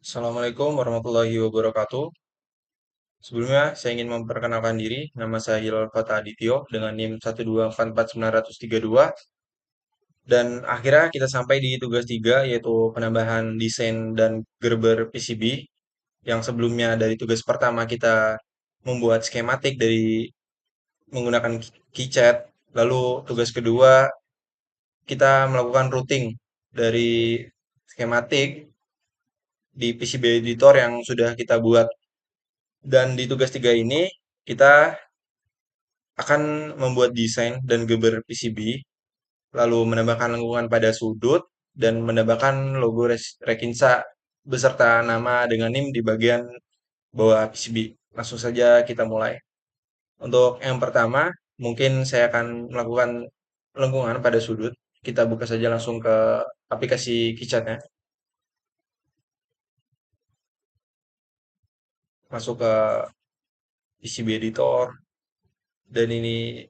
Assalamualaikum warahmatullahi wabarakatuh. Sebelumnya, saya ingin memperkenalkan diri. Nama saya Hilal Fatah Adityo dengan NIM 1244932. Dan akhirnya kita sampai di tugas 3, yaitu penambahan desain dan gerber PCB. Yang sebelumnya dari tugas pertama kita membuat skematik dari menggunakan keychat. Lalu tugas kedua, kita melakukan routing dari skematik di PCB editor yang sudah kita buat. Dan di tugas 3 ini, kita akan membuat desain dan gambar PCB, lalu menambahkan lengkungan pada sudut, dan menambahkan logo Rekinsa beserta nama dengan NIM di bagian bawah PCB. Langsung saja kita mulai. Untuk yang pertama, mungkin saya akan melakukan lengkungan pada sudut. Kita buka saja langsung ke aplikasi KiChatnya. Masuk ke PCB Editor. Dan ini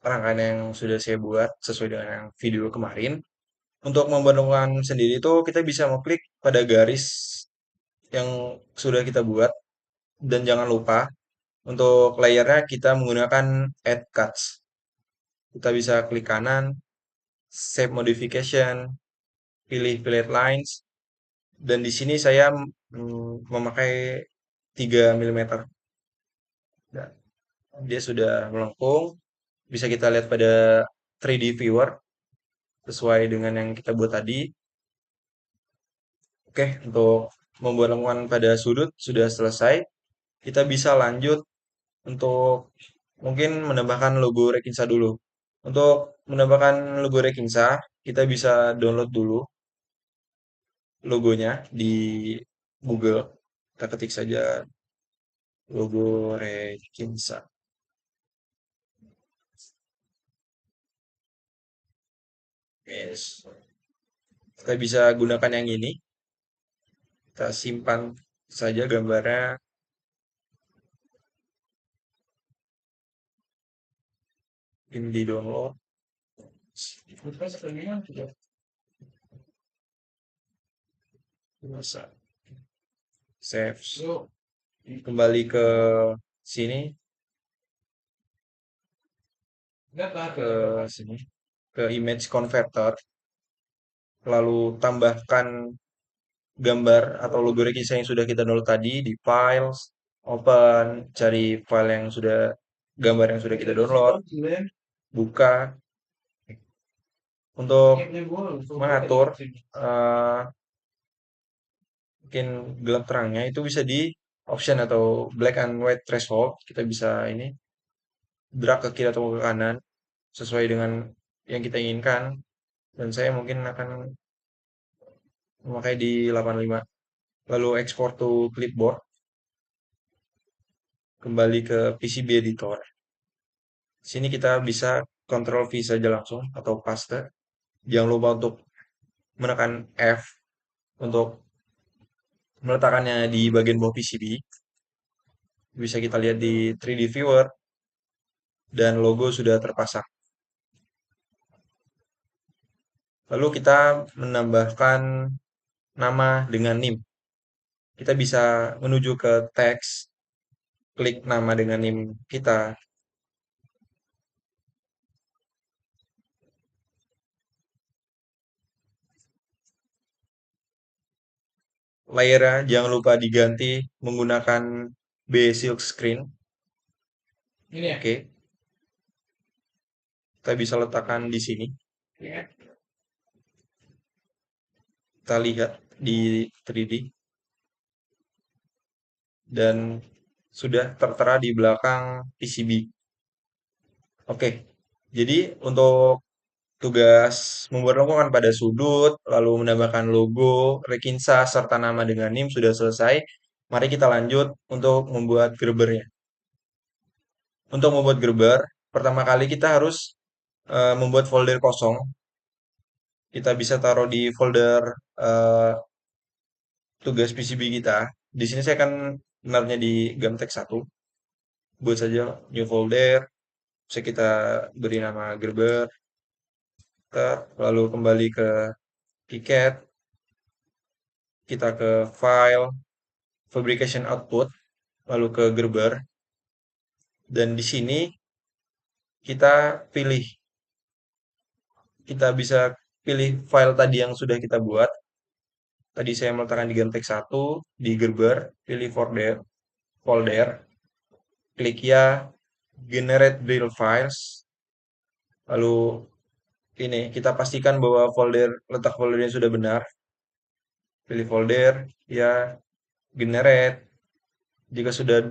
rangkaian yang sudah saya buat sesuai dengan yang video kemarin. Untuk membentukkan sendiri itu kita bisa mengklik pada garis yang sudah kita buat dan jangan lupa untuk layernya kita menggunakan add cuts. Kita bisa klik kanan, save modification, pilih fillet lines dan di sini saya memakai 3 mm. Dan dia sudah melengkung, bisa kita lihat pada 3D viewer sesuai dengan yang kita buat tadi. Oke, untuk membuat lengkungan pada sudut sudah selesai. Kita bisa lanjut untuk mungkin menambahkan logo Rekinsa dulu. Untuk menambahkan logo Rekinsa, kita bisa download dulu logonya di Google. Kita ketik saja logo Rekinsa. Yes. Kita bisa gunakan yang ini. Kita simpan saja gambarnya. Ini di download. Bisa save. Kembali ke sini, ke sini, ke image converter. Lalu tambahkan gambar atau logo Rekisa yang sudah kita download tadi di files, open, cari file yang sudah gambar yang sudah kita download, buka. Untuk mengatur mungkin gelap terangnya itu bisa di option atau black and white threshold. Kita bisa ini drag ke kiri atau ke kanan sesuai dengan yang kita inginkan. Dan saya mungkin akan memakai di 85. Lalu export to clipboard. Kembali ke PCB editor. Sini kita bisa Ctrl V saja langsung atau paste. Jangan lupa untuk menekan F untuk meletakkannya di bagian bawah PCB. Bisa kita lihat di 3D viewer dan logo sudah terpasang. Lalu kita menambahkan nama dengan NIM. Kita bisa menuju ke teks, klik nama dengan NIM kita. Layernya jangan lupa diganti menggunakan B silk screen. Oke. Kita bisa letakkan di sini. Kita lihat di 3D. Dan sudah tertera di belakang PCB. Oke. Jadi untuk tugas membuat lengkungan pada sudut, lalu menambahkan logo, rekinsa, serta nama dengan NIM sudah selesai. Mari kita lanjut untuk membuat gerbernya. Untuk membuat gerber, pertama kali kita harus membuat folder kosong. Kita bisa taruh di folder tugas PCB kita. Di sini saya akan menaruhnya di Gamtek 1. Buat saja new folder. Bisa kita beri nama gerber. Lalu kembali ke KiCad. kita ke file, fabrication output, lalu ke Gerber, dan di sini kita pilih, kita bisa pilih file tadi yang sudah kita buat. Tadi saya meletakkan di Gentek 1, di Gerber, pilih folder, klik ya, generate drill files, lalu ini kita pastikan bahwa letak foldernya sudah benar, pilih folder, ya, generate. Jika sudah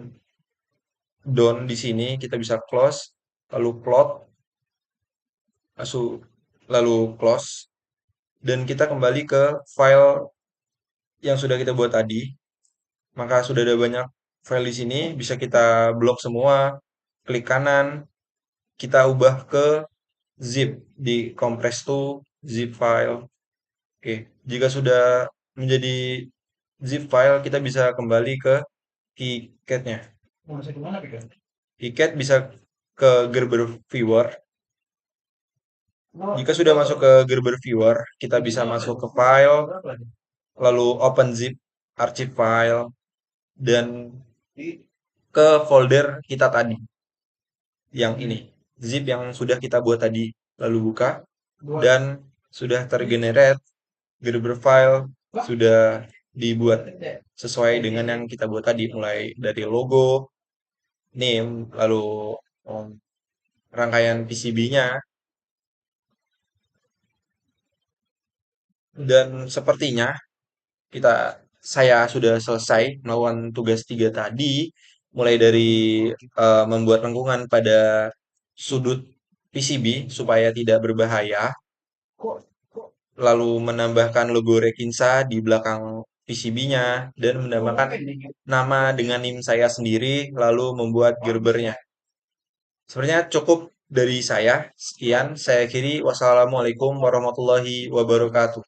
done di sini, kita bisa close, lalu plot, lalu close, dan kita kembali ke file yang sudah kita buat tadi. Maka sudah ada banyak file di sini, bisa kita blok semua, klik kanan, kita ubah ke zip, di compress to zip file. Oke, jika sudah menjadi zip file, kita bisa kembali ke KiCad-nya. KiCad bisa ke Gerber Viewer. Jika sudah masuk ke Gerber Viewer, kita bisa masuk ke file, lalu open zip, archive file, dan ke folder kita tadi, yang ini, zip yang sudah kita buat tadi, lalu buka, dan sudah tergenerate, Gerber file sudah dibuat sesuai dengan yang kita buat tadi, mulai dari logo, name, lalu rangkaian PCB-nya, dan sepertinya saya sudah selesai melakukan tugas 3 tadi, mulai dari membuat lengkungan pada sudut PCB supaya tidak berbahaya, lalu menambahkan logo Rekinsa di belakang PCB-nya, dan menambahkan nama dengan NIM saya sendiri, lalu membuat Gerbernya. Sebenarnya cukup dari saya. Sekian, saya akhiri. Wassalamualaikum warahmatullahi wabarakatuh.